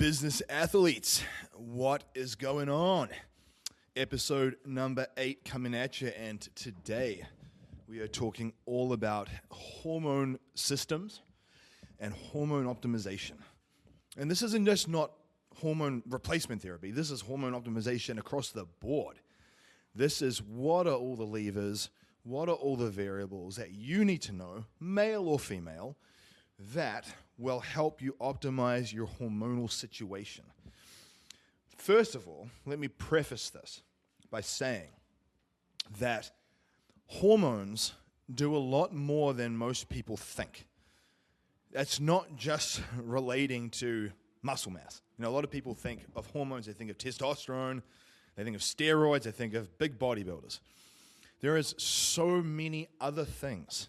Business athletes, what is going on? Episode number 8 coming at you, and today we are talking all about hormone systems and hormone optimization. And this isn't just not hormone replacement therapy, this is hormone optimization across the board. This is what are all the levers, what are all the variables that you need to know, male or female, that will help you optimize your hormonal situation. First of all, let me preface this by saying that hormones do a lot more than most people think. That's not just relating to muscle mass. You know, a lot of people think of hormones, they think of testosterone, they think of steroids, they think of big bodybuilders. There is so many other things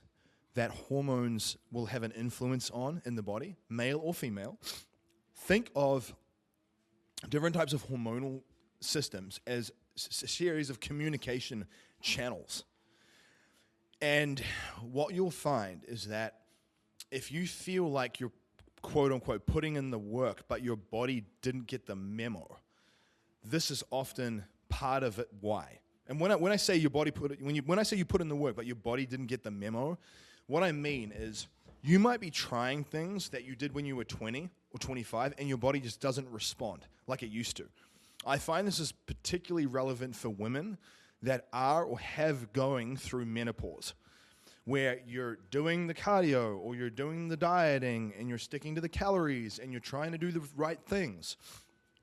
that hormones will have an influence on in the body, male or female. Think of different types of hormonal systems as a series of communication channels. And what you'll find is that if you feel like you're quote unquote putting in the work, but your body didn't get the memo, this is often part of it. Why? And when I say your body when I say you put in the work, but your body didn't get the memo, what I mean is you might be trying things that you did when you were 20 or 25 and your body just doesn't respond like it used to. I find this is particularly relevant for women that are or have going through menopause, where you're doing the cardio or you're doing the dieting and you're sticking to the calories and you're trying to do the right things.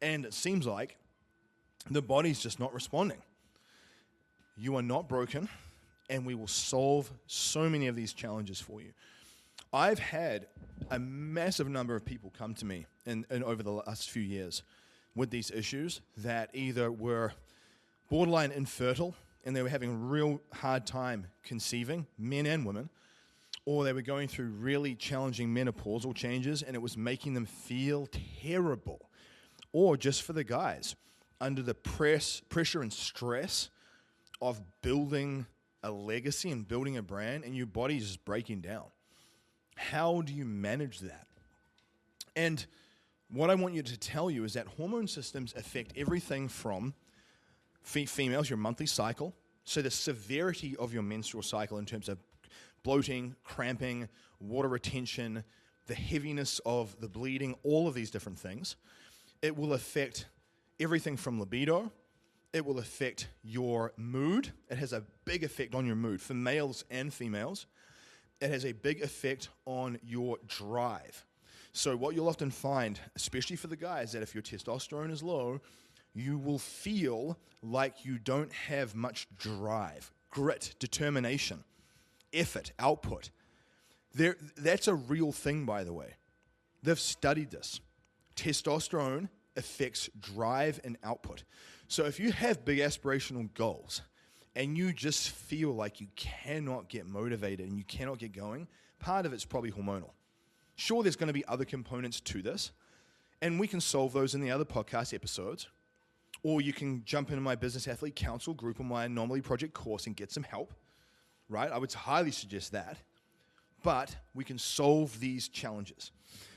And it seems like the body's just not responding. You are not broken, and we will solve so many of these challenges for you. I've had a massive number of people come to me in over the last few years with these issues that either were borderline infertile and they were having a real hard time conceiving, men and women, or they were going through really challenging menopausal changes and it was making them feel terrible. Or just for the guys, under the pressure and stress of building a legacy and building a brand, and your body's just breaking down. How do you manage that? And what I want you to tell you is that hormone systems affect everything from females, your monthly cycle, so the severity of your menstrual cycle in terms of bloating, cramping, water retention, the heaviness of the bleeding, all of these different things. It will affect everything from libido. It will affect your mood. It has a big effect on your mood for males and females. It has a big effect on your drive. So what you'll often find, especially for the guys, that if your testosterone is low, you will feel like you don't have much drive, grit, determination, effort, output. That's a real thing, by the way. They've studied this. Testosterone affects drive and output. So if you have big aspirational goals and you just feel like you cannot get motivated and you cannot get going, part of it's probably hormonal. Sure, there's going to be other components to this, and we can solve those in the other podcast episodes, or you can jump into my Business Athlete Council group or my Anomaly Project course and get some help, right? I would highly suggest that, but we can solve these challenges.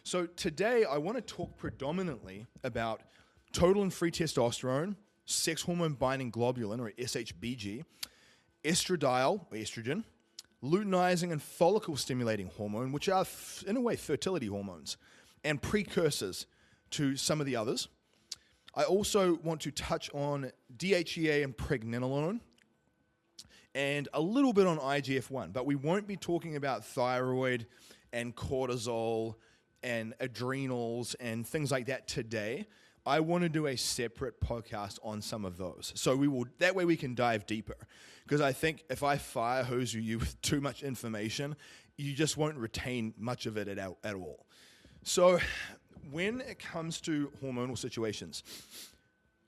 So today I want to talk predominantly about total and free testosterone, sex hormone binding globulin, or SHBG, estradiol, or estrogen, luteinizing and follicle stimulating hormone, which are, in a way, fertility hormones, and precursors to some of the others. I also want to touch on DHEA and pregnenolone, and a little bit on IGF-1, but we won't be talking about thyroid and cortisol and adrenals and things like that today. I want to do a separate podcast on some of those. So that way we can dive deeper. Because I think if I fire hose you with too much information, you just won't retain much of it at all. So when it comes to hormonal situations,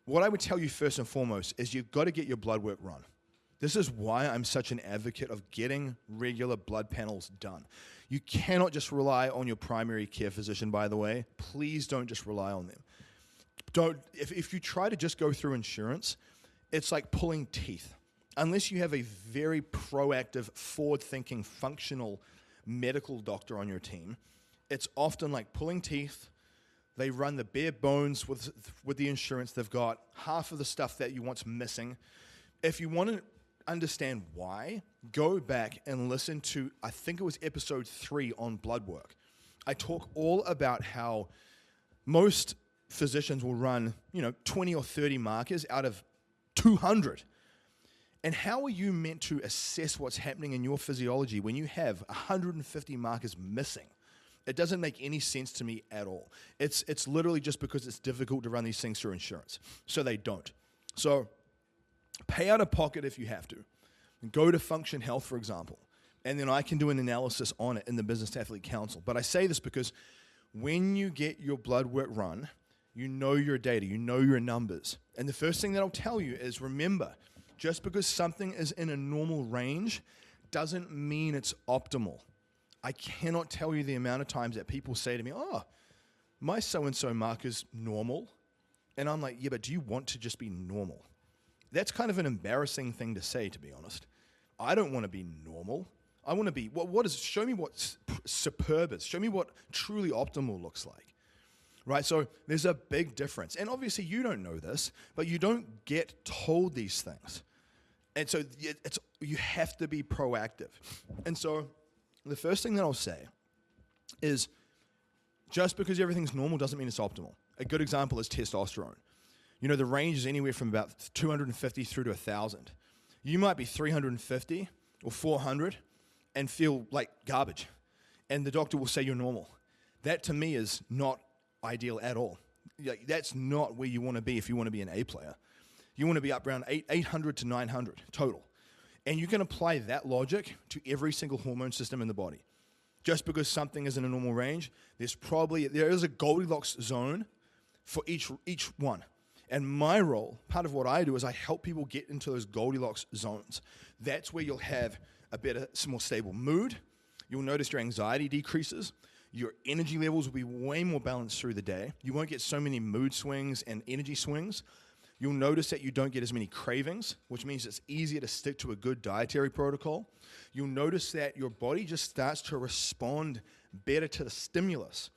what I would tell you first and foremost is you've got to get your blood work run. This is why I'm such an advocate of getting regular blood panels done. You cannot just rely on your primary care physician, by the way. Please don't just rely on them. If you try to just go through insurance, it's like pulling teeth. Unless you have a very proactive, forward-thinking, functional medical doctor on your team, it's often like pulling teeth. They run the bare bones with the insurance. They've got half of the stuff that you want's missing. If you want to understand why, go back and listen to, I think it was episode 3 on bloodwork. I talk all about how most physicians will run, 20 or 30 markers out of 200. And how are you meant to assess what's happening in your physiology when you have 150 markers missing? It doesn't make any sense to me at all. It's literally just because it's difficult to run these things through insurance. So they don't. So pay out of pocket if you have to. Go to Function Health, for example, and then I can do an analysis on it in the Business Athlete Council. But I say this because when you get your blood work run, you know your data, you know your numbers. And the first thing that I'll tell you is, remember, just because something is in a normal range doesn't mean it's optimal. I cannot tell you the amount of times that people say to me, oh, my so-and-so marker's normal. And I'm like, yeah, but do you want to just be normal? That's kind of an embarrassing thing to say, to be honest. I don't want to be normal. I want to be, show me what superb is. Show me what truly optimal looks like. Right? So there's a big difference. And obviously you don't know this, but you don't get told these things. And so you have to be proactive. And so the first thing that I'll say is, just because everything's normal doesn't mean it's optimal. A good example is testosterone. The range is anywhere from about 250 through to 1,000. You might be 350 or 400 and feel like garbage. And the doctor will say you're normal. That to me is not ideal at all. That's not where you want to be if you want to be an A player. You want to be up around 800 to 900 total. And you can apply that logic to every single hormone system in the body. Just because something is in a normal range, there is a Goldilocks zone for each one. And my role, part of what I do, is I help people get into those Goldilocks zones. That's where you'll have a better, more stable mood. You'll notice your anxiety decreases. Your energy levels will be way more balanced through the day. You won't get so many mood swings and energy swings. You'll notice that you don't get as many cravings, which means it's easier to stick to a good dietary protocol. You'll notice that your body just starts to respond better to the stimulus.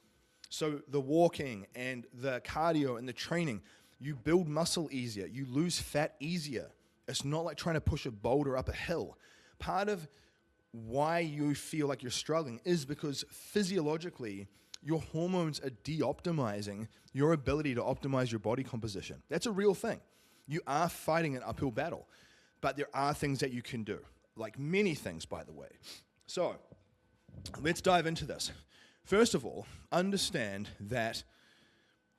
So the walking and the cardio and the training, you build muscle easier. You lose fat easier. It's not like trying to push a boulder up a hill. Part of why you feel like you're struggling is because physiologically, your hormones are de-optimizing your ability to optimize your body composition. That's a real thing. You are fighting an uphill battle, but there are things that you can do, like many things, by the way. So let's dive into this. First of all, understand that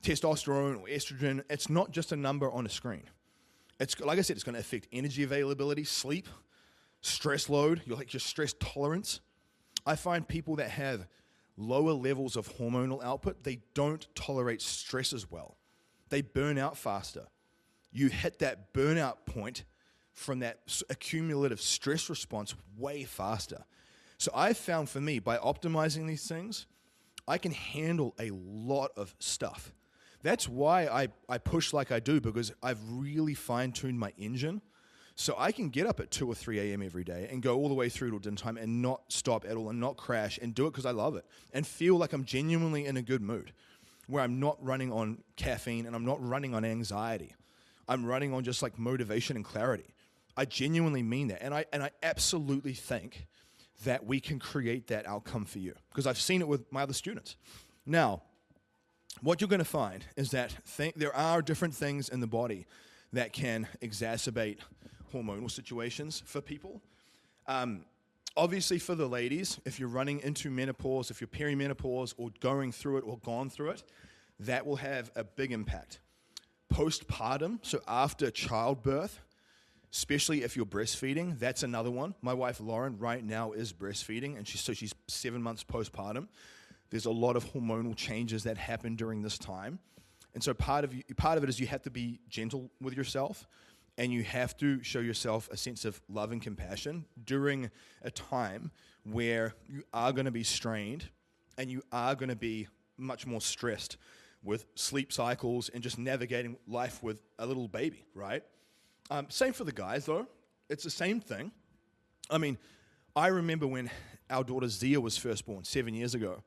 testosterone or estrogen, it's not just a number on a screen. It's, like I said, it's going to affect energy availability, sleep, stress load, your stress tolerance. I find people that have lower levels of hormonal output, they don't tolerate stress as well. They burn out faster. You hit that burnout point from that accumulative stress response way faster. So I found for me, by optimizing these things, I can handle a lot of stuff. That's why I push like I do, because I've really fine-tuned my engine. So I can get up at 2 or 3 a.m. every day and go all the way through to dinner time and not stop at all and not crash and do it because I love it and feel like I'm genuinely in a good mood, where I'm not running on caffeine and I'm not running on anxiety. I'm running on just like motivation and clarity. I genuinely mean that. And I absolutely think that we can create that outcome for you, because I've seen it with my other students. Now, what you're going to find is that there are different things in the body that can exacerbate hormonal situations for people. Obviously for the ladies, if you're running into menopause, if you're perimenopause or going through it or gone through it, that will have a big impact. Postpartum, so after childbirth, especially if you're breastfeeding, that's another one. My wife Lauren right now is breastfeeding, and she's 7 months postpartum. There's a lot of hormonal changes that happen during this time. And so part of it is you have to be gentle with yourself, and you have to show yourself a sense of love and compassion during a time where you are going to be strained and you are going to be much more stressed with sleep cycles and just navigating life with a little baby, right? Same for the guys, though. It's the same thing. I mean, I remember when our daughter Zia was first born 7 years ago,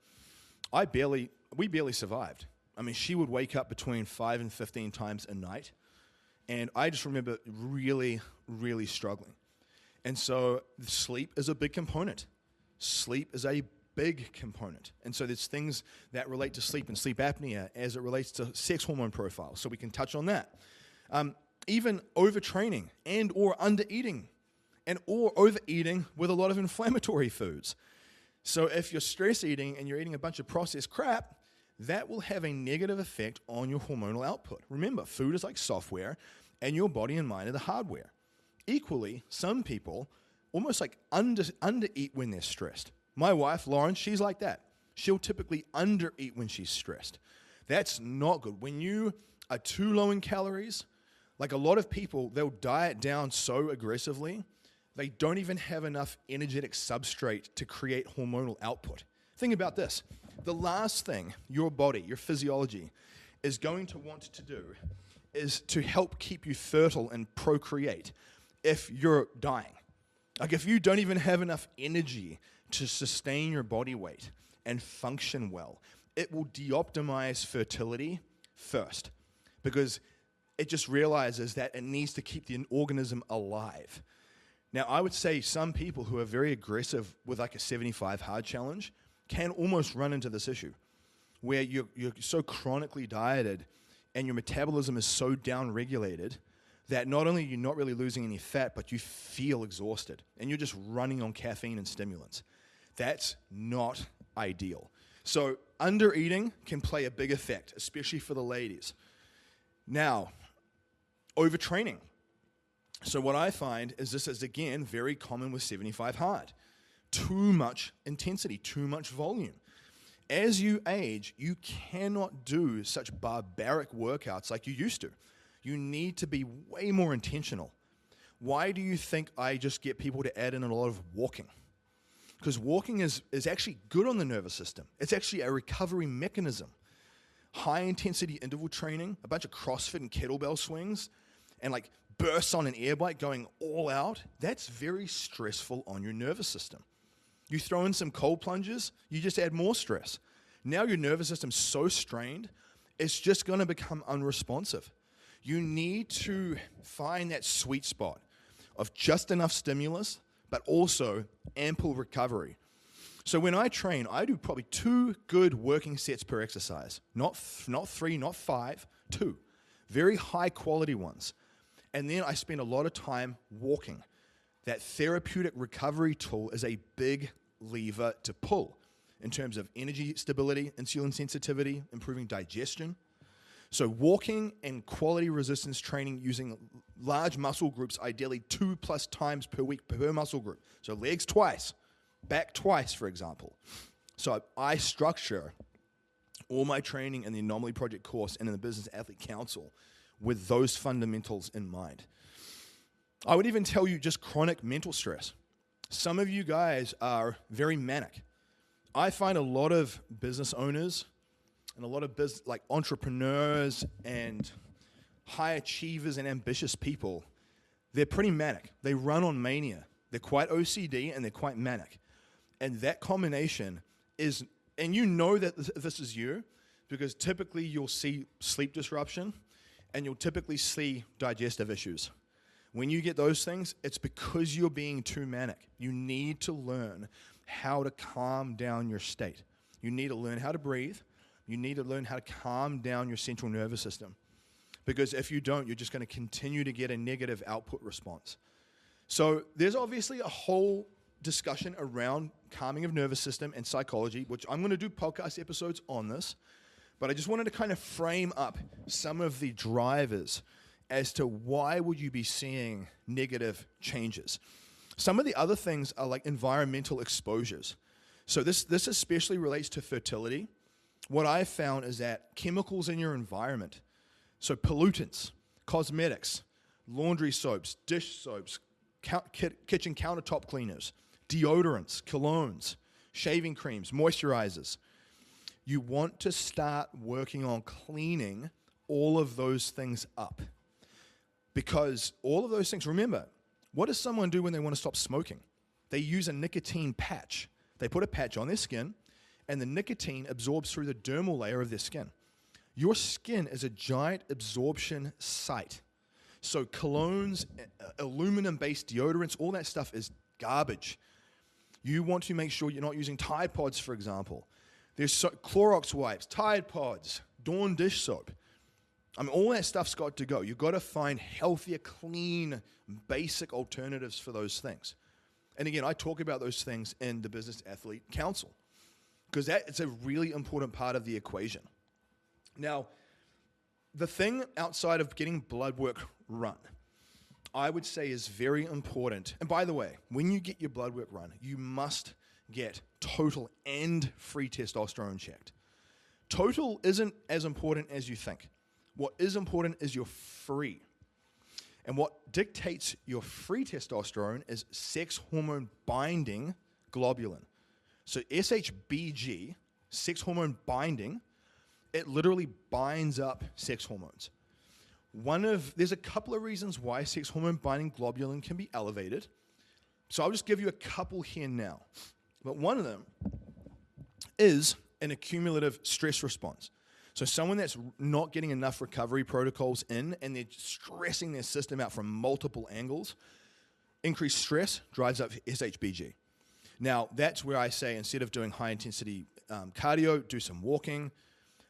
we barely survived. I mean, she would wake up between 5 and 15 times a night. And I just remember really, really struggling. And so sleep is a big component. Sleep is a big component. And so there's things that relate to sleep and sleep apnea as it relates to sex hormone profiles. So we can touch on that. Even overtraining and or undereating and or overeating with a lot of inflammatory foods. So if you're stress eating and you're eating a bunch of processed crap, that will have a negative effect on your hormonal output. Remember, food is like software, and your body and mind are the hardware. Equally, some people almost like undereat when they're stressed. My wife, Lauren, she's like that. She'll typically undereat when she's stressed. That's not good. When you are too low in calories, like a lot of people, they'll diet down so aggressively, they don't even have enough energetic substrate to create hormonal output. Think about this. The last thing your body, your physiology, is going to want to do is to help keep you fertile and procreate if you're dying. Like if you don't even have enough energy to sustain your body weight and function well, it will de-optimize fertility first because it just realizes that it needs to keep the organism alive. Now, I would say some people who are very aggressive with like a 75 hard challenge can almost run into this issue where you're so chronically dieted and your metabolism is so down-regulated that not only are you not really losing any fat, but you feel exhausted and you're just running on caffeine and stimulants. That's not ideal. So undereating can play a big effect, especially for the ladies. Now, overtraining. So what I find is this is, again, very common with 75 hard. Too much intensity, too much volume. As you age, you cannot do such barbaric workouts like you used to. You need to be way more intentional. Why do you think I just get people to add in a lot of walking? Because walking is actually good on the nervous system. It's actually a recovery mechanism. High-intensity interval training, a bunch of CrossFit and kettlebell swings, and like bursts on an air bike going all out, that's very stressful on your nervous system. You throw in some cold plunges, you just add more stress. Now your nervous system's so strained, it's just going to become unresponsive. You need to find that sweet spot of just enough stimulus, but also ample recovery. So when I train, I do probably 2 good working sets per exercise. Not 3, not 5, 2. Very high quality ones. And then I spend a lot of time walking. That therapeutic recovery tool is a big lever to pull in terms of energy stability, insulin sensitivity, improving digestion. So walking and quality resistance training using large muscle groups, ideally 2+ times per week per muscle group. So legs twice, back twice, for example. So I structure all my training in the Anomaly Project course and in the Business Athlete Council with those fundamentals in mind. I would even tell you just chronic mental stress. Some of you guys are very manic. I find a lot of business owners and a lot of like entrepreneurs and high achievers and ambitious people, they're pretty manic. They run on mania. They're quite OCD and they're quite manic. And that combination is, and you know that this is you, because typically you'll see sleep disruption and you'll typically see digestive issues. When you get those things, it's because you're being too manic. You need to learn how to calm down your state. You need to learn how to breathe. You need to learn how to calm down your central nervous system. Because if you don't, you're just going to continue to get a negative output response. So there's obviously a whole discussion around calming of nervous system and psychology, which I'm going to do podcast episodes on this. But I just wanted to kind of frame up some of the drivers as to why would you be seeing negative changes. Some of the other things are like environmental exposures. So this especially relates to fertility. What I've found is that chemicals in your environment, so pollutants, cosmetics, laundry soaps, dish soaps, kitchen countertop cleaners, deodorants, colognes, shaving creams, moisturizers. You want to start working on cleaning all of those things up. Because all of those things, remember, what does someone do when they want to stop smoking? They use a nicotine patch. They put a patch on their skin, and the nicotine absorbs through the dermal layer of their skin. Your skin is a giant absorption site. So colognes, aluminum-based deodorants, all that stuff is garbage. You want to make sure you're not using Tide Pods, for example. There's Clorox wipes, Tide Pods, Dawn dish soap. I mean, all that stuff's got to go. You've got to find healthier, clean, basic alternatives for those things. And again, I talk about those things in the Business Athlete Council because that is a really important part of the equation. Now, the thing outside of getting blood work run, I would say is very important. And by the way, when you get your blood work run, you must get total and free testosterone checked. Total isn't as important as you think. What is important is your free. And what dictates your free testosterone is sex hormone binding globulin. So SHBG, sex hormone binding, it literally binds up sex hormones. There's a couple of reasons why sex hormone binding globulin can be elevated. So I'll just give you a couple here now. But one of them is an accumulative stress response. So someone that's not getting enough recovery protocols in and they're stressing their system out from multiple angles, increased stress drives up SHBG. Now, that's where I say instead of doing high-intensity cardio, do some walking,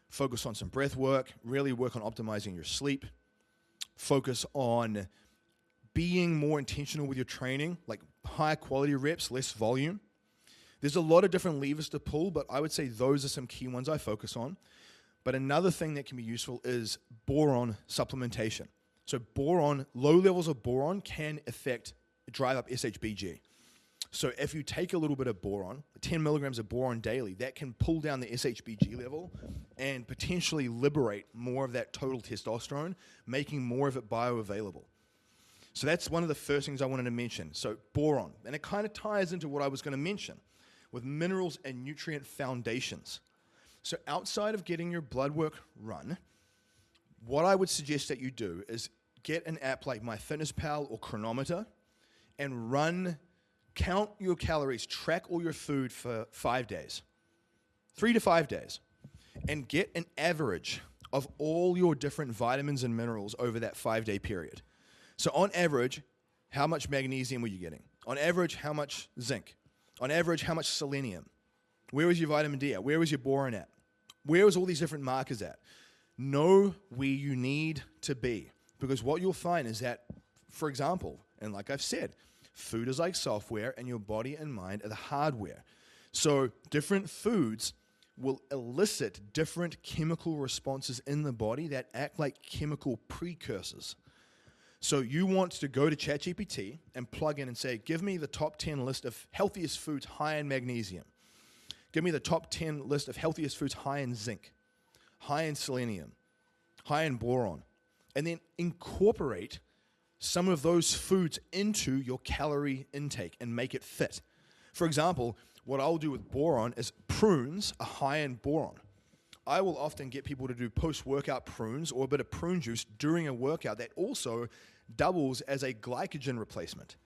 focus on some breath work, really work on optimizing your sleep, focus on being more intentional with your training, like higher quality reps, less volume. There's a lot of different levers to pull, but I would say those are some key ones I focus on. But another thing that can be useful is boron supplementation. So boron, low levels of boron can drive up SHBG. So if you take a little bit of boron, 10 milligrams of boron daily, that can pull down the SHBG level and potentially liberate more of that total testosterone, making more of it bioavailable. So that's one of the first things I wanted to mention. So boron, and it kind of ties into what I was going to mention with minerals and nutrient foundations. So outside of getting your blood work run, what I would suggest that you do is get an app like MyFitnessPal or Chronometer and count your calories, track all your food for 5 days, 3 to 5 days, and get an average of all your different vitamins and minerals over that 5-day period. So on average, how much magnesium were you getting? On average, how much zinc? On average, how much selenium? Where was your vitamin D at? Where was your boron at? Where was all these different markers at? Know where you need to be. Because what you'll find is that, for example, and like I've said, food is like software and your body and mind are the hardware. So different foods will elicit different chemical responses in the body that act like chemical precursors. So you want to go to ChatGPT and plug in and say, give me the top 10 list of healthiest foods high in magnesium. Give me the top 10 list of healthiest foods high in zinc, high in selenium, high in boron, and then incorporate some of those foods into your calorie intake and make it fit. For example, what I'll do with boron is prunes are high in boron. I will often get people to do post-workout prunes or a bit of prune juice during a workout that also doubles as a glycogen replacement.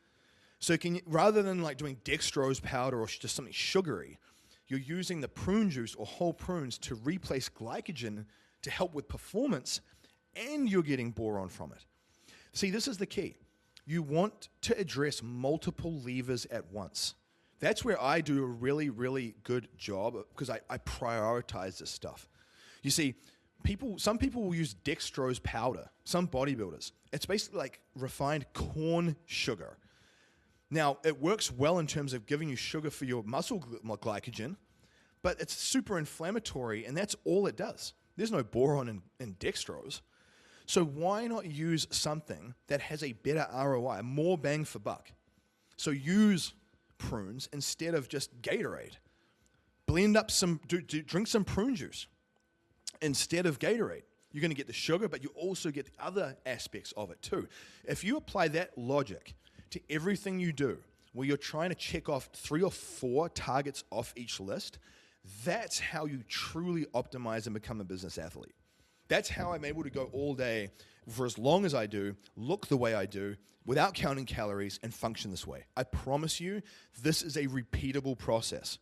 So rather than like doing dextrose powder or just something sugary, you're using the prune juice or whole prunes to replace glycogen to help with performance, and you're getting boron from it. See, this is the key. You want to address multiple levers at once. That's where I do a really, really good job because I prioritize this stuff. You see, some people will use dextrose powder, some bodybuilders. It's basically like refined corn sugar. Now, it works well in terms of giving you sugar for your muscle glycogen, but it's super inflammatory, and that's all it does. There's no boron in dextrose. So why not use something that has a better ROI, more bang for buck? So use prunes instead of just Gatorade. Blend up drink some prune juice instead of Gatorade. You're going to get the sugar, but you also get the other aspects of it too. If you apply that logic to everything you do, where you're trying to check off 3 or 4 targets off each list, that's how you truly optimize and become a business athlete. That's how I'm able to go all day for as long as I do, look the way I do, without counting calories, and function this way. I promise you, this is a repeatable process.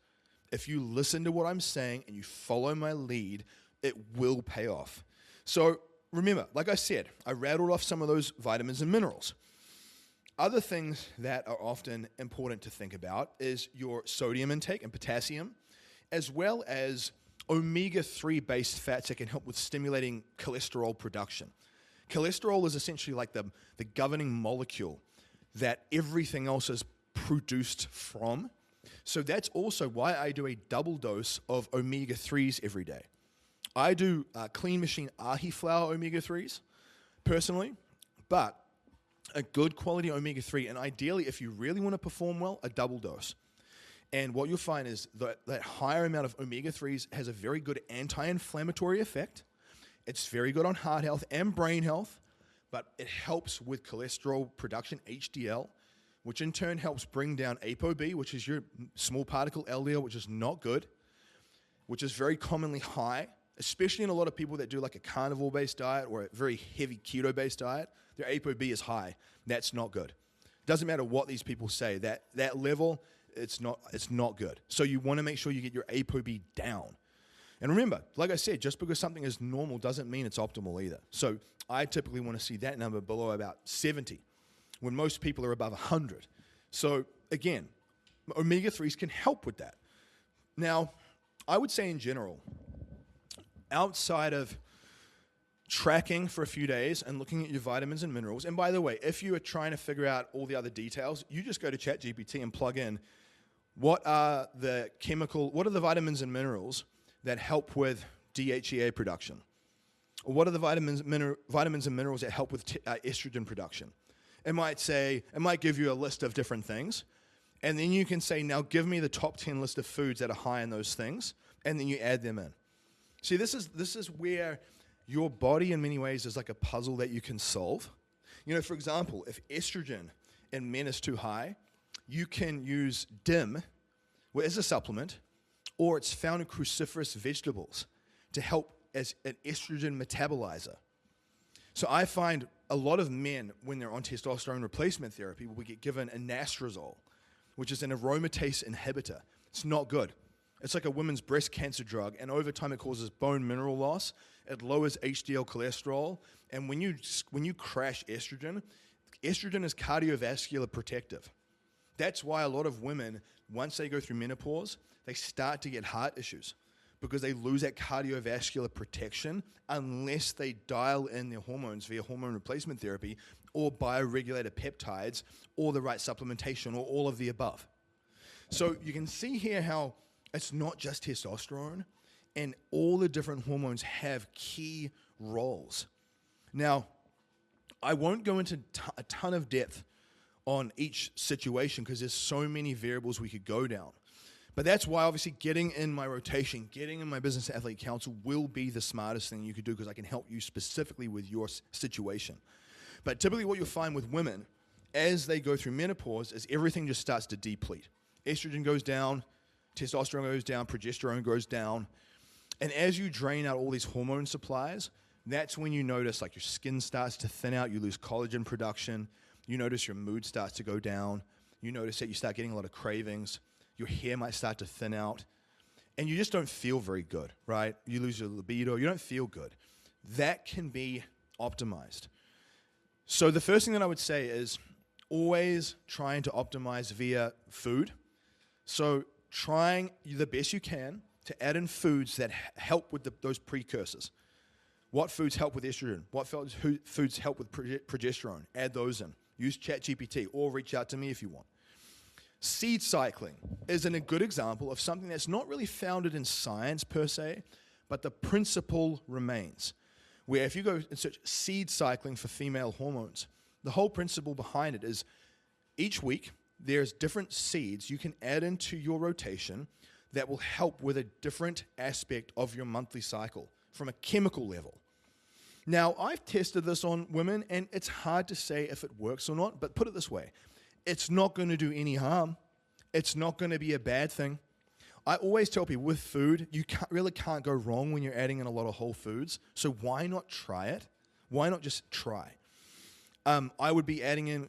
If you listen to what I'm saying and you follow my lead, it will pay off. So remember, like I said, I rattled off some of those vitamins and minerals. Other things that are often important to think about is your sodium intake and potassium, as well as omega-3 based fats that can help with stimulating cholesterol production. Cholesterol is essentially like the governing molecule that everything else is produced from. So that's also why I do a double dose of omega-3s every day. I do Clean Machine ahi flour omega-3s personally, but a good quality omega-3, and ideally, if you really want to perform well, a double dose. And what you'll find is that higher amount of omega-3s has a very good anti-inflammatory effect. It's very good on heart health and brain health, but it helps with cholesterol production, HDL, which in turn helps bring down ApoB, which is your small particle LDL, which is not good, which is very commonly high, especially in a lot of people that do like a carnivore-based diet or a very heavy keto-based diet. Their ApoB is high. That's not good. Doesn't matter what these people say. That level, it's not good. So you want to make sure you get your ApoB down. And remember, like I said, just because something is normal doesn't mean it's optimal either. So I typically want to see that number below about 70, when most people are above 100. So again, omega-3s can help with that. Now, I would say in general, outside of tracking for a few days and looking at your vitamins and minerals, and by the way, if you are trying to figure out all the other details, you just go to ChatGPT and plug in what are the vitamins and minerals that help with DHEA production? Or what are the vitamins and minerals that help with estrogen production? It might give you a list of different things, and then you can say, now give me the top 10 list of foods that are high in those things, and then you add them in. See, this is where your body in many ways is like a puzzle that you can solve. You know, for example, if estrogen in men is too high, you can use DIM as a supplement, or it's found in cruciferous vegetables to help as an estrogen metabolizer. So I find a lot of men, when they're on testosterone replacement therapy, will get given anastrozole, which is an aromatase inhibitor. It's not good. It's like a women's breast cancer drug, and over time it causes bone mineral loss. It lowers HDL cholesterol, and when you crash estrogen is cardiovascular protective. That's why a lot of women, once they go through menopause, they start to get heart issues because they lose that cardiovascular protection unless they dial in their hormones via hormone replacement therapy or bioregulator peptides or the right supplementation or all of the above. So you can see here how it's not just testosterone, and all the different hormones have key roles. Now, I won't go into a ton of depth on each situation because there's so many variables we could go down. But that's why obviously getting in my rotation, getting in my business athlete council will be the smartest thing you could do because I can help you specifically with your situation. But typically what you'll find with women as they go through menopause is everything just starts to deplete. Estrogen goes down, testosterone goes down, progesterone goes down. And as you drain out all these hormone supplies, that's when you notice like your skin starts to thin out, you lose collagen production, you notice your mood starts to go down, you notice that you start getting a lot of cravings, your hair might start to thin out, and you just don't feel very good, right? You lose your libido, you don't feel good. That can be optimized. So the first thing that I would say is always trying to optimize via food. So trying the best you can to add in foods that help with those precursors. What foods help with estrogen? What foods help with progesterone? Add those in. Use ChatGPT or reach out to me if you want. Seed cycling is a good example of something that's not really founded in science per se, but the principle remains. Where if you go and search seed cycling for female hormones, the whole principle behind it is each week there's different seeds you can add into your rotation that will help with a different aspect of your monthly cycle from a chemical level. Now, I've tested this on women, and it's hard to say if it works or not, but put it this way. It's not going to do any harm. It's not going to be a bad thing. I always tell people with food, you really can't go wrong when you're adding in a lot of whole foods, so why not try it? Why not just try? I would be adding in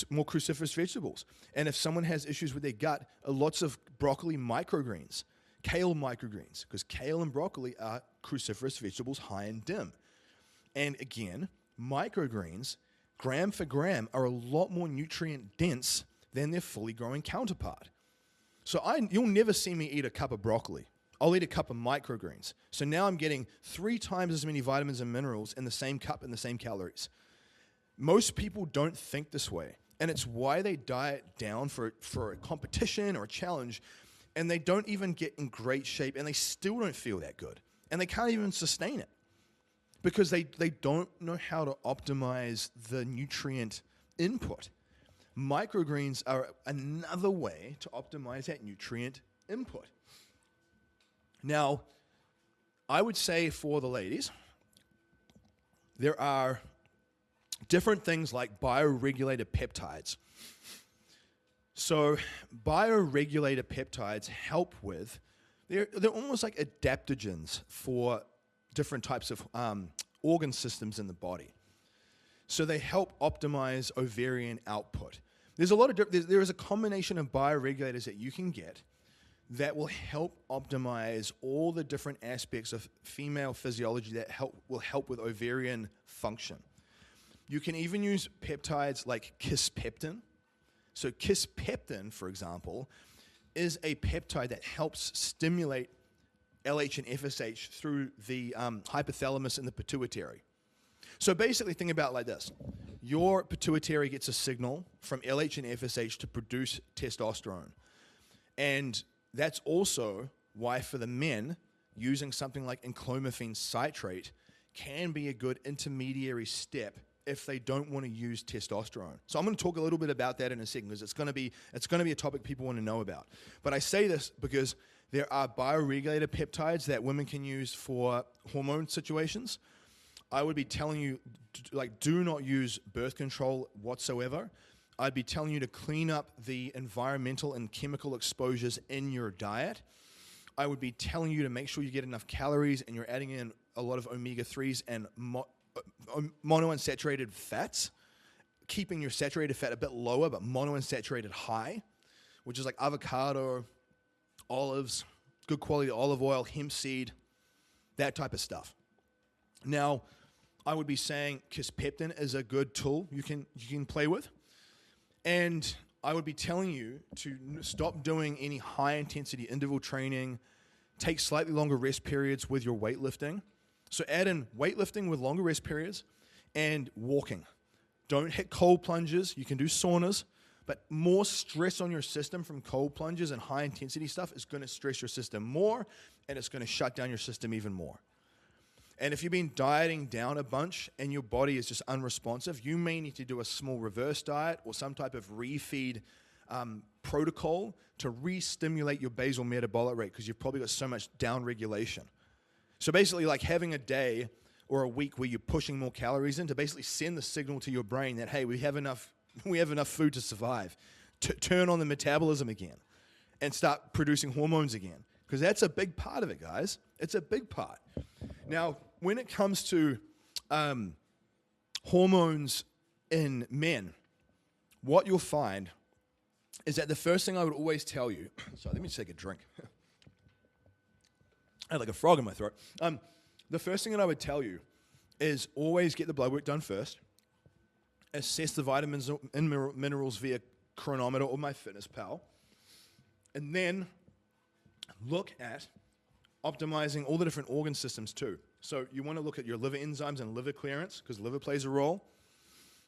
more cruciferous vegetables. And if someone has issues with their gut, lots of broccoli microgreens kale microgreens, because kale and broccoli are cruciferous vegetables high in DIM. And again, microgreens, gram for gram, are a lot more nutrient dense than their fully growing counterpart. So you'll never see me eat a cup of broccoli. I'll eat a cup of microgreens. So now I'm getting 3 times as many vitamins and minerals in the same cup and the same calories. Most people don't think this way, and it's why they diet down for a competition or a challenge, and they don't even get in great shape, and they still don't feel that good, and they can't even sustain it because they don't know how to optimize the nutrient input. Microgreens are another way to optimize that nutrient input. Now, I would say for the ladies, there are different things like bioregulated peptides. So bioregulated peptides help with, they're almost like adaptogens for different types of organ systems in the body. So they help optimize ovarian output. There is a combination of bioregulators that you can get that will help optimize all the different aspects of female physiology that will help with ovarian function. You can even use peptides like kisspeptin. So kisspeptin, for example, is a peptide that helps stimulate LH and FSH through the hypothalamus and the pituitary. So basically think about it like this. Your pituitary gets a signal from LH and FSH to produce testosterone. And that's also why for the men, using something like enclomiphene citrate can be a good intermediary step if they don't want to use testosterone. So I'm going to talk a little bit about that in a second because it's going to be a topic people want to know about. But I say this because there are bioregulated peptides that women can use for hormone situations. I would be telling you, do not use birth control whatsoever. I'd be telling you to clean up the environmental and chemical exposures in your diet. I would be telling you to make sure you get enough calories and you're adding in a lot of omega-3s and monounsaturated fats, keeping your saturated fat a bit lower, but monounsaturated high, which is like avocado, olives, good quality olive oil, hemp seed, that type of stuff. Now, I would be saying kisspeptin is a good tool you can play with. And I would be telling you to stop doing any high-intensity interval training, take slightly longer rest periods with your weightlifting. So add in weightlifting with longer rest periods and walking. Don't hit cold plunges. You can do saunas, but more stress on your system from cold plunges and high-intensity stuff is going to stress your system more, and it's going to shut down your system even more. And if you've been dieting down a bunch and your body is just unresponsive, you may need to do a small reverse diet or some type of refeed protocol to re-stimulate your basal metabolic rate because you've probably got so much down regulation. So basically like having a day or a week where you're pushing more calories in to basically send the signal to your brain that, hey, we have enough food to survive. Turn on the metabolism again and start producing hormones again. Because that's a big part of it, guys. It's a big part. Now, when it comes to hormones in men, what you'll find is that the first thing I would always tell you, sorry, let me take a drink. I had like a frog in my throat. The first thing that I would tell you is always get the blood work done first, assess the vitamins and minerals via Chronometer or MyFitnessPal, and then look at optimizing all the different organ systems too. So you want to look at your liver enzymes and liver clearance because liver plays a role.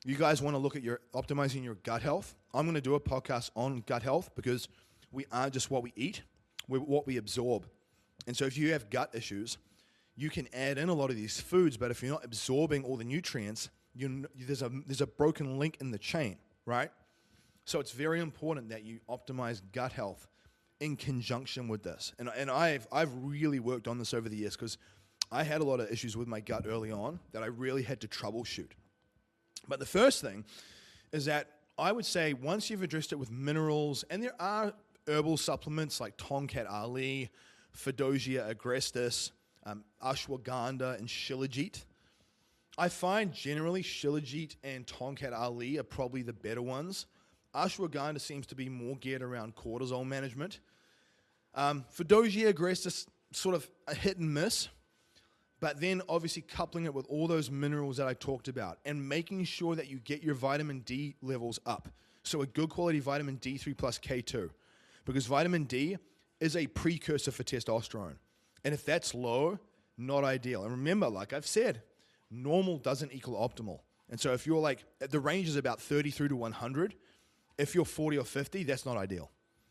You guys want to look at optimizing your gut health. I'm going to do a podcast on gut health because we aren't just what we eat, we're what we absorb. And so if you have gut issues, you can add in a lot of these foods, but if you're not absorbing all the nutrients, there's a broken link in the chain, right? So it's very important that you optimize gut health in conjunction with this. And I've really worked on this over the years because I had a lot of issues with my gut early on that I really had to troubleshoot. But the first thing is that I would say once you've addressed it with minerals, and there are herbal supplements like Tongkat Ali, Fedosia agrestis, ashwagandha, and shilajit. I find generally shilajit and Tongkat Ali are probably the better ones. Ashwagandha seems to be more geared around cortisol management. For Dozier Grace, it's sort of a hit and miss, but then obviously coupling it with all those minerals that I talked about and making sure that you get your vitamin D levels up. So a good quality vitamin D3 plus K2, because vitamin D is a precursor for testosterone. And if that's low, not ideal. And remember, like I've said, normal doesn't equal optimal. And so if you're like, the range is about 33 to 100. If you're 40 or 50, that's not ideal.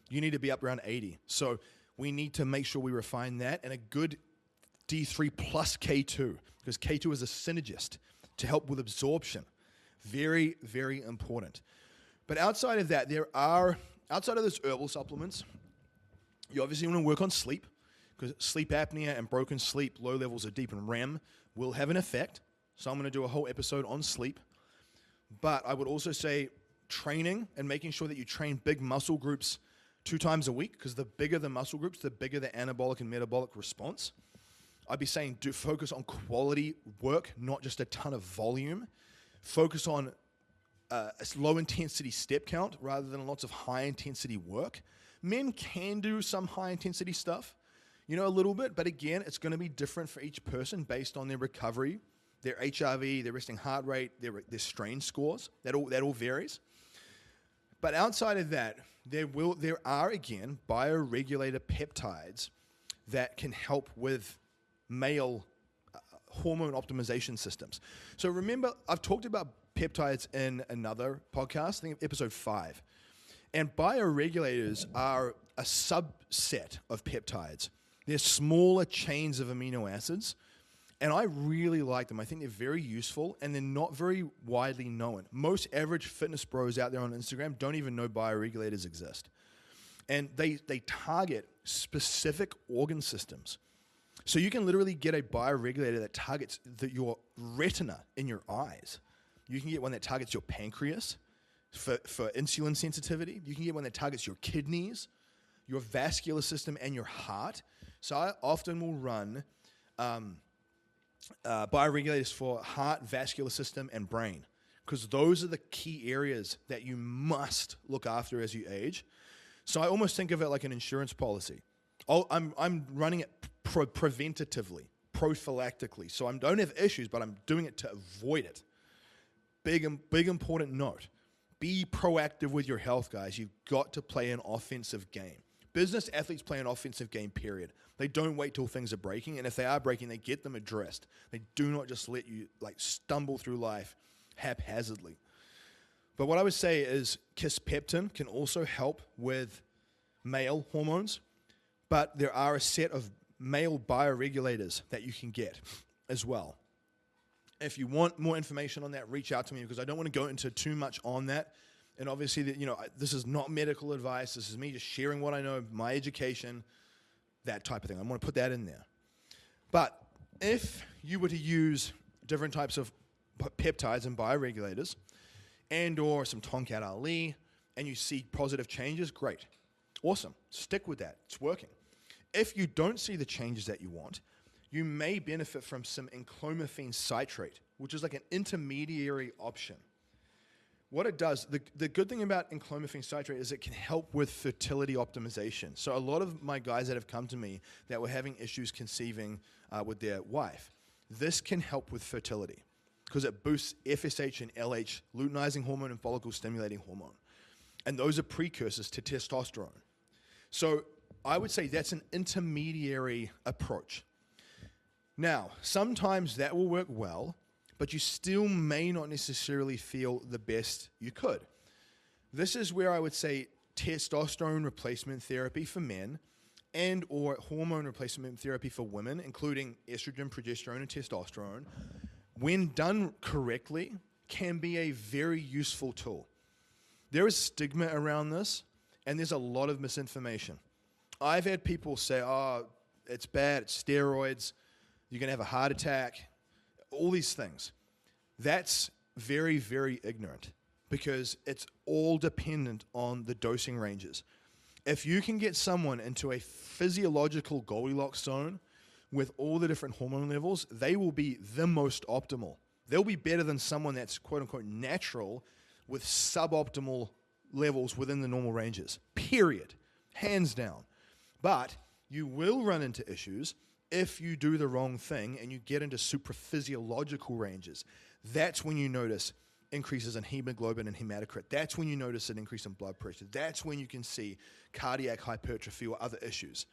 You need to be up around 80. So we need to make sure we refine that, and a good D3 plus K2, because K2 is a synergist to help with absorption. Very, very important. But outside of that, outside of those herbal supplements, you obviously want to work on sleep, because sleep apnea and broken sleep, low levels of deep and REM will have an effect. So I'm going to do a whole episode on sleep. But I would also say training and making sure that you train big muscle groups 2 times a week, because the bigger the muscle groups, the bigger the anabolic and metabolic response. I'd be saying do focus on quality work, not just a ton of volume. Focus on a low intensity step count rather than lots of high intensity work. Men can do some high intensity stuff, a little bit, but again, it's going to be different for each person based on their recovery, their HRV, their resting heart rate, their strain scores. That all varies. But outside of that, there are again bioregulator peptides that can help with male hormone optimization systems. So remember, I've talked about peptides in another podcast, I think episode 5. And bioregulators are a subset of peptides. They're smaller chains of amino acids, and I really like them. I think they're very useful, and they're not very widely known. Most average fitness bros out there on Instagram don't even know bioregulators exist. And they target specific organ systems. So you can literally get a bioregulator that targets your retina in your eyes. You can get one that targets your pancreas for insulin sensitivity. You can get one that targets your kidneys, your vascular system, and your heart. So I often will run bioregulators for heart, vascular system, and brain, because those are the key areas that you must look after as you age. So I almost think of it like an insurance policy. I'm running it preventatively, prophylactically. So I don't have issues, but I'm doing it to avoid it. Big important note. Be proactive with your health, guys. You've got to play an offensive game. Business athletes play an offensive game, period. They don't wait till things are breaking, and if they are breaking, they get them addressed. They do not just let you stumble through life haphazardly. But what I would say is kisspeptin can also help with male hormones, but there are a set of male bioregulators that you can get as well. If you want more information on that, reach out to me, because I don't want to go into too much on that. And obviously, this is not medical advice. This is me just sharing what I know, my education, that type of thing. I want to put that in there. But if you were to use different types of peptides and bioregulators and or some Tonkat Ali, and you see positive changes, great. Awesome. Stick with that. It's working. If you don't see the changes that you want, you may benefit from some enclomiphene citrate, which is like an intermediary option. What it does, the good thing about enclomiphene citrate is it can help with fertility optimization. So a lot of my guys that have come to me that were having issues conceiving with their wife, this can help with fertility because it boosts FSH and LH, luteinizing hormone and follicle stimulating hormone. And those are precursors to testosterone. So I would say that's an intermediary approach. Now, sometimes that will work well, but you still may not necessarily feel the best you could. This is where I would say testosterone replacement therapy for men and or hormone replacement therapy for women, including estrogen, progesterone, and testosterone, when done correctly, can be a very useful tool. There is stigma around this, and there's a lot of misinformation. I've had people say, oh, it's bad, it's steroids, you're going to have a heart attack, all these things. That's very, very ignorant because it's all dependent on the dosing ranges. If you can get someone into a physiological Goldilocks zone with all the different hormone levels, they will be the most optimal. They'll be better than someone that's quote-unquote natural with suboptimal levels within the normal ranges, period, hands down. But you will run into issues if you do the wrong thing and you get into supraphysiological ranges. That's when you notice increases in hemoglobin and hematocrit. That's when you notice an increase in blood pressure. That's when you can see cardiac hypertrophy or other issues.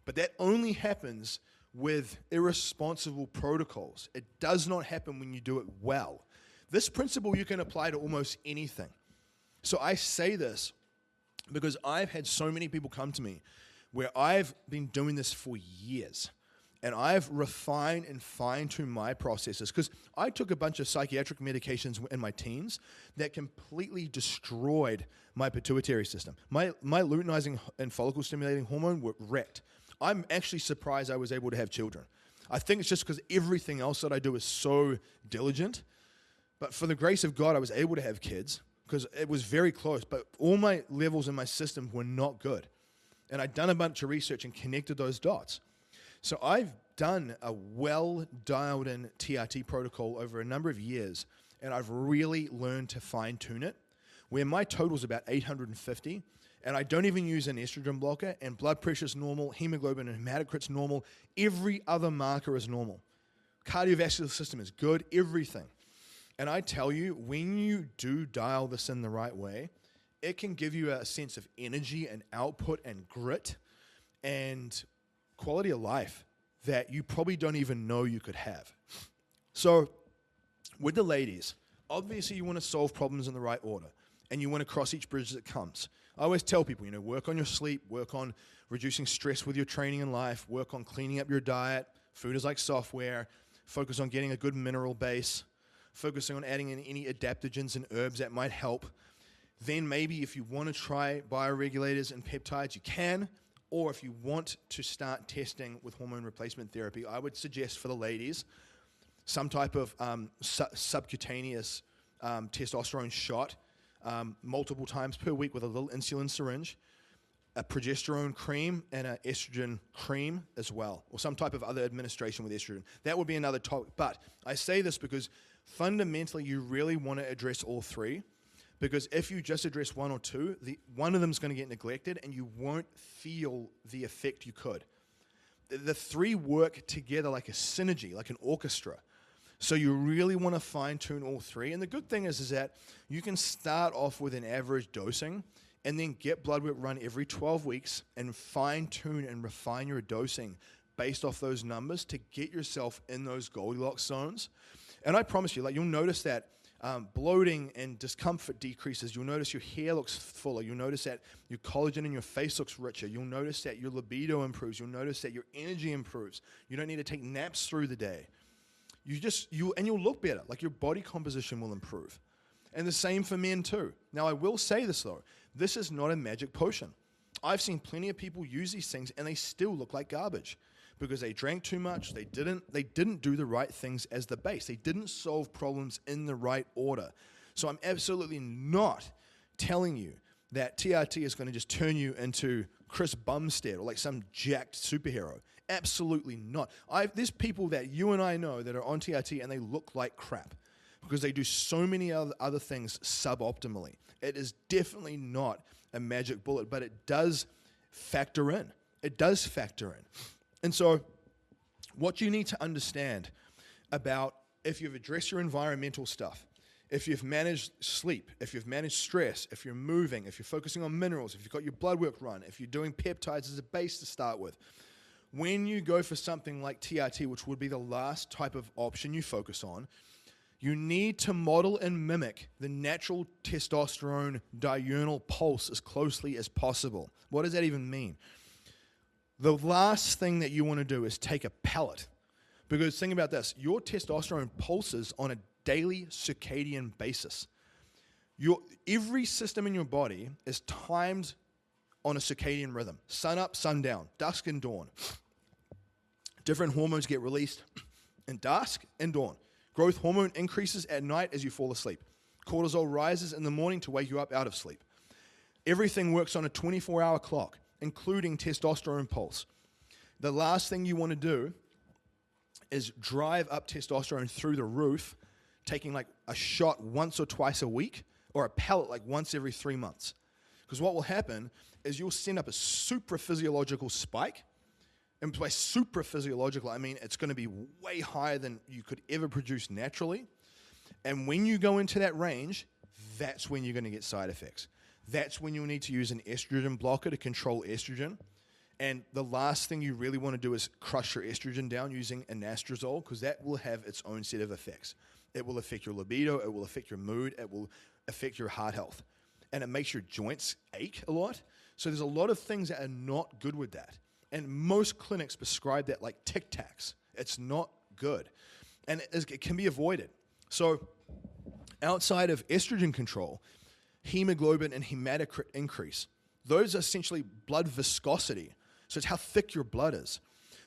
But that only happens with irresponsible protocols. It does not happen when you do it well. This principle you can apply to almost anything. So I say this because I've had so many people come to me where I've been doing this for years. And I've refined and fine-tuned my processes because I took a bunch of psychiatric medications in my teens that completely destroyed my pituitary system. My luteinizing and follicle-stimulating hormone were wrecked. I'm actually surprised I was able to have children. I think it's just because everything else that I do is so diligent. But for the grace of God, I was able to have kids because it was very close. But all my levels in my system were not good. And I'd done a bunch of research and connected those dots. So I've done a well-dialed-in TRT protocol over a number of years, and I've really learned to fine-tune it, where my total is about 850, and I don't even use an estrogen blocker, and blood pressure's normal, hemoglobin and hematocrit's normal, every other marker is normal. Cardiovascular system is good, everything. And I tell you, when you do dial this in the right way, it can give you a sense of energy and output and grit and quality of life that you probably don't even know you could have. So with the ladies, obviously you want to solve problems in the right order and you want to cross each bridge that comes. I always tell people, work on your sleep, work on reducing stress with your training in life, work on cleaning up your diet. Food is like software. Focus on getting a good mineral base, focusing on adding in any adaptogens and herbs that might help. Then maybe if you want to try bioregulators and peptides, you can. Or if you want to start testing with hormone replacement therapy, I would suggest for the ladies some type of subcutaneous testosterone shot multiple times per week with a little insulin syringe, a progesterone cream, and an estrogen cream as well, or some type of other administration with estrogen. That would be another topic. But I say this because fundamentally you really want to address all three. Because if you just address one or two, one of them is going to get neglected and you won't feel the effect you could. The three work together like a synergy, like an orchestra. So you really want to fine-tune all three. And the good thing is that you can start off with an average dosing and then get blood work run every 12 weeks and fine-tune and refine your dosing based off those numbers to get yourself in those Goldilocks zones. And I promise you, you'll notice that bloating and discomfort decreases. You'll notice your hair looks fuller. You'll notice that your collagen in your face looks richer. You'll notice that your libido improves. You'll notice that your energy improves. You don't need to take naps through the day. You'll look better. Like your body composition will improve. And the same for men too. Now I will say this though. This is not a magic potion. I've seen plenty of people use these things and they still look like garbage. Because they drank too much, they didn't do the right things as the base. They didn't solve problems in the right order. So I'm absolutely not telling you that TRT is going to just turn you into Chris Bumstead or like some jacked superhero. Absolutely not. There's people that you and I know that are on TRT and they look like crap because they do so many other things suboptimally. It is definitely not a magic bullet, but it does factor in. It does factor in. And so what you need to understand about if you've addressed your environmental stuff, if you've managed sleep, if you've managed stress, if you're moving, if you're focusing on minerals, if you've got your blood work run, if you're doing peptides as a base to start with, when you go for something like TRT, which would be the last type of option you focus on, you need to model and mimic the natural testosterone diurnal pulse as closely as possible. What does that even mean? The last thing that you want to do is take a pellet. Because think about this, your testosterone pulses on a daily circadian basis. Every system in your body is timed on a circadian rhythm. Sun up, sun down, dusk and dawn. Different hormones get released in dusk and dawn. Growth hormone increases at night as you fall asleep. Cortisol rises in the morning to wake you up out of sleep. Everything works on a 24-hour clock, including testosterone pulse. The last thing you want to do is drive up testosterone through the roof, taking like a shot once or twice a week, or a pellet like once every 3 months. Because what will happen is you'll send up a supraphysiological spike. And by supraphysiological, I mean it's going to be way higher than you could ever produce naturally. And when you go into that range, that's when you're going to get side effects. That's when you'll need to use an estrogen blocker to control estrogen. And the last thing you really want to do is crush your estrogen down using anastrozole, because that will have its own set of effects. It will affect your libido, it will affect your mood, it will affect your heart health. And it makes your joints ache a lot. So there's a lot of things that are not good with that. And most clinics prescribe that like Tic Tacs. It's not good. And it can be avoided. So outside of estrogen control, hemoglobin and hematocrit increase. Those are essentially blood viscosity. So it's how thick your blood is.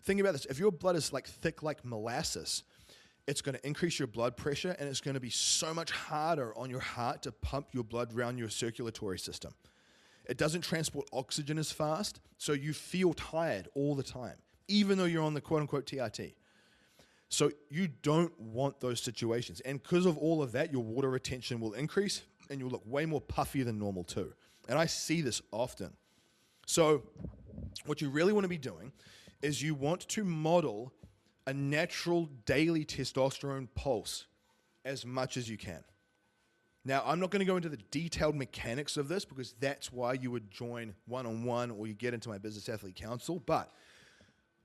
Think about this. If your blood is like thick like molasses, it's going to increase your blood pressure, and it's going to be so much harder on your heart to pump your blood around your circulatory system. It doesn't transport oxygen as fast, so you feel tired all the time, even though you're on the quote-unquote TRT. So you don't want those situations. And because of all of that, your water retention will increase, and you'll look way more puffy than normal too. And I see this often. So what you really want to be doing is you want to model a natural daily testosterone pulse as much as you can. Now, I'm not going to go into the detailed mechanics of this, because that's why you would join one-on-one or you get into my Business Athlete Council. But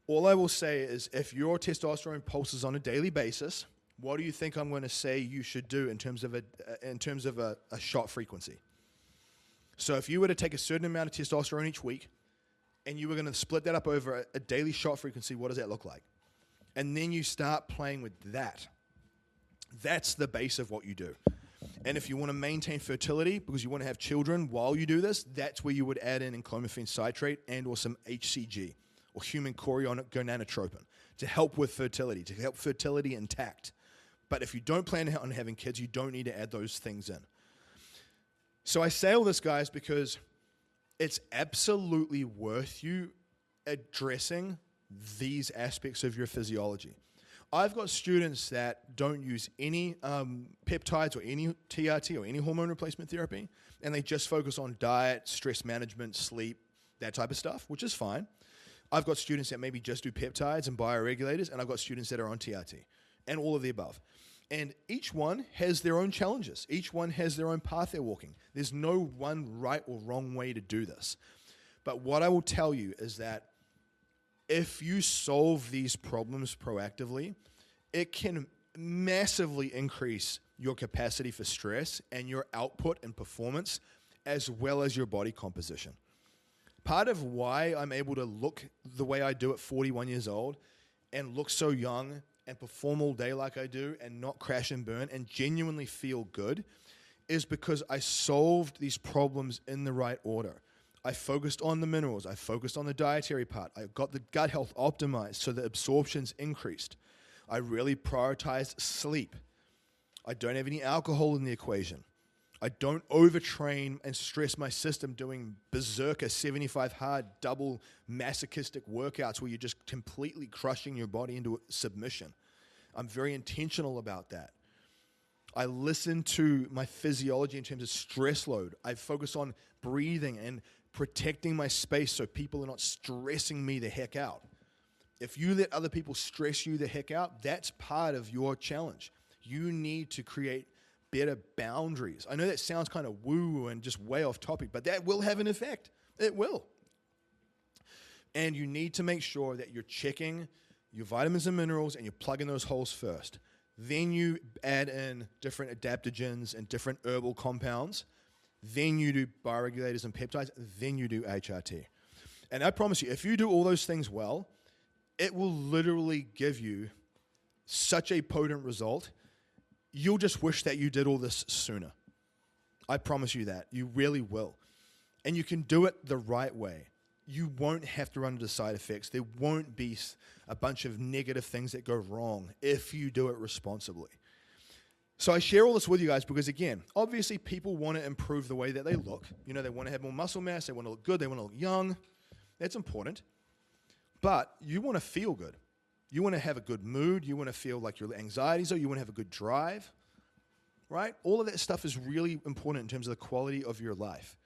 all I will say is, if your testosterone pulses on a daily basis, what do you think I'm going to say you should do in terms of a shot frequency? So if you were to take a certain amount of testosterone each week, and you were going to split that up over a daily shot frequency, what does that look like? And then you start playing with that. That's the base of what you do. And if you want to maintain fertility because you want to have children while you do this, that's where you would add in clomiphene citrate and or some HCG, or human chorionic gonadotropin, to help with fertility, to help fertility intact. But if you don't plan on having kids, you don't need to add those things in. So I say all this, guys, because it's absolutely worth you addressing these aspects of your physiology. I've got students that don't use any peptides or any TRT or any hormone replacement therapy, and they just focus on diet, stress management, sleep, that type of stuff, which is fine. I've got students that maybe just do peptides and bioregulators, and I've got students that are on TRT, and all of the above. And each one has their own challenges. Each one has their own path they're walking. There's no one right or wrong way to do this. But what I will tell you is that if you solve these problems proactively, it can massively increase your capacity for stress and your output and performance, as well as your body composition. Part of why I'm able to look the way I do at 41 years old and look so young and perform all day like I do and not crash and burn and genuinely feel good is because I solved these problems in the right order. I focused on the minerals. I focused on the dietary part. I got the gut health optimized so the absorption's increased. I really prioritized sleep. I don't have any alcohol in the equation. I don't overtrain and stress my system doing berserker 75 hard double masochistic workouts where you're just completely crushing your body into submission. I'm very intentional about that. I listen to my physiology in terms of stress load. I focus on breathing and protecting my space so people are not stressing me the heck out. If you let other people stress you the heck out, that's part of your challenge. You need to create better boundaries. I know that sounds kind of woo and just way off topic, but that will have an effect. It will. And you need to make sure that you're checking your vitamins and minerals and you're plugging those holes first. Then you add in different adaptogens and different herbal compounds. Then you do bioregulators and peptides. Then you do HRT. And I promise you, if you do all those things well, it will literally give you such a potent result. You'll just wish that you did all this sooner. I promise you that. You really will. And you can do it the right way. You won't have to run into side effects. There won't be a bunch of negative things that go wrong if you do it responsibly. So I share all this with you guys because, again, obviously people want to improve the way that they look. You know, they want to have more muscle mass. They want to look good. They want to look young. That's important. But you want to feel good. You want to have a good mood. You want to feel like your anxieties are. You want to have a good drive, right? All of that stuff is really important in terms of the quality of your life.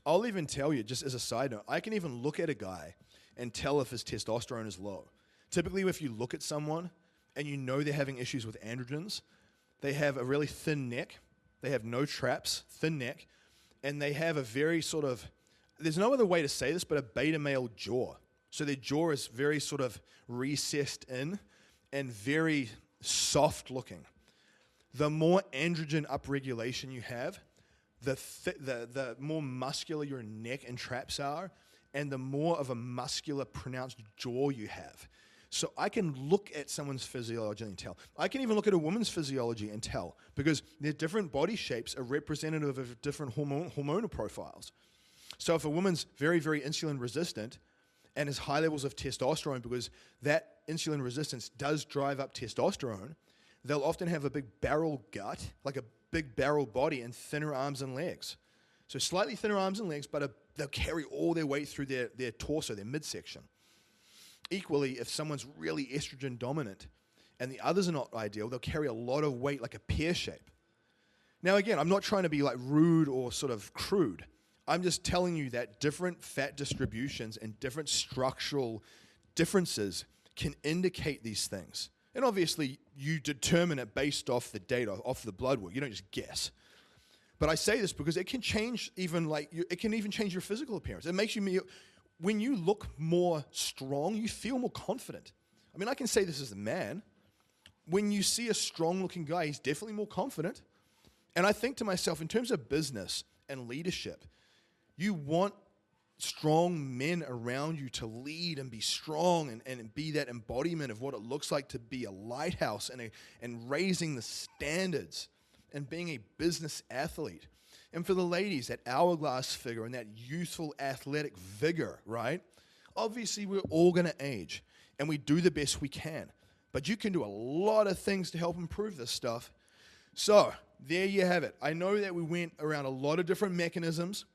I'll even tell you, just as a side note, I can even look at a guy and tell if his testosterone is low. Typically, if you look at someone and you know they're having issues with androgens, they have a really thin neck, they have no traps, thin neck, and they have a very sort of, there's no other way to say this, but a beta male jaw. So their jaw is very sort of recessed in and very soft looking. The more androgen upregulation you have, the more muscular your neck and traps are, and the more of a muscular, pronounced jaw you have. So I can look at someone's physiology and tell. I can even look at a woman's physiology and tell, because their different body shapes are representative of different hormonal profiles. So if a woman's very, very insulin resistant and has high levels of testosterone, because that insulin resistance does drive up testosterone, they'll often have a big barrel gut, like a big barrel body, and thinner arms and legs. So slightly thinner arms and legs, but they'll carry all their weight through their torso, their midsection. Equally, if someone's really estrogen dominant and the others are not ideal, they'll carry a lot of weight like a pear shape. Now again, I'm not trying to be like rude or sort of crude. I'm just telling you that different fat distributions and different structural differences can indicate these things. And obviously, you determine it based off the data, off the blood work. You don't just guess. But I say this because it can change it can even change your physical appearance. It makes you, when you look more strong, you feel more confident. I mean, I can say this as a man. When you see a strong-looking guy, he's definitely more confident. And I think to myself, in terms of business and leadership, you want strong men around you to lead and be strong and be that embodiment of what it looks like to be a lighthouse and raising the standards and being a business athlete. And for the ladies, that hourglass figure and that youthful athletic vigor, right? Obviously, we're all going to age, and we do the best we can. But you can do a lot of things to help improve this stuff. So, there you have it. I know that we went around a lot of different mechanisms,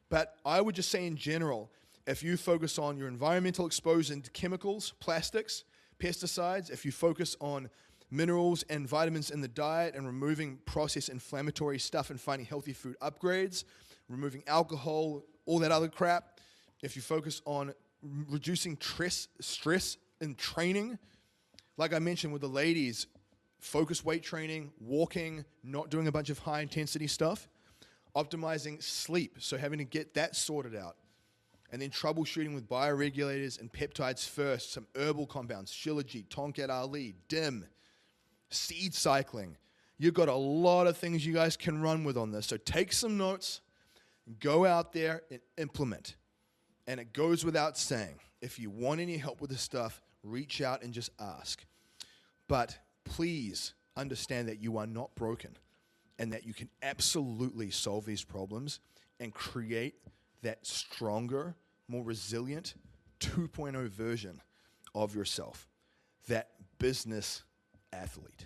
but I would just say in general, if you focus on your environmental exposure to chemicals, plastics, pesticides, if you focus on minerals and vitamins in the diet and removing processed inflammatory stuff and finding healthy food upgrades, removing alcohol, all that other crap. If you focus on reducing stress in training, like I mentioned with the ladies, focused weight training, walking, not doing a bunch of high intensity stuff, optimizing sleep, so having to get that sorted out, and then troubleshooting with bioregulators and peptides first, some herbal compounds, Shilajit, Tonkat Ali, DIM, seed cycling. You've got a lot of things you guys can run with on this. So take some notes, go out there and implement. And it goes without saying, if you want any help with this stuff, reach out and just ask. But please understand that you are not broken and that you can absolutely solve these problems and create that stronger, more resilient 2.0 version of yourself, that business athlete.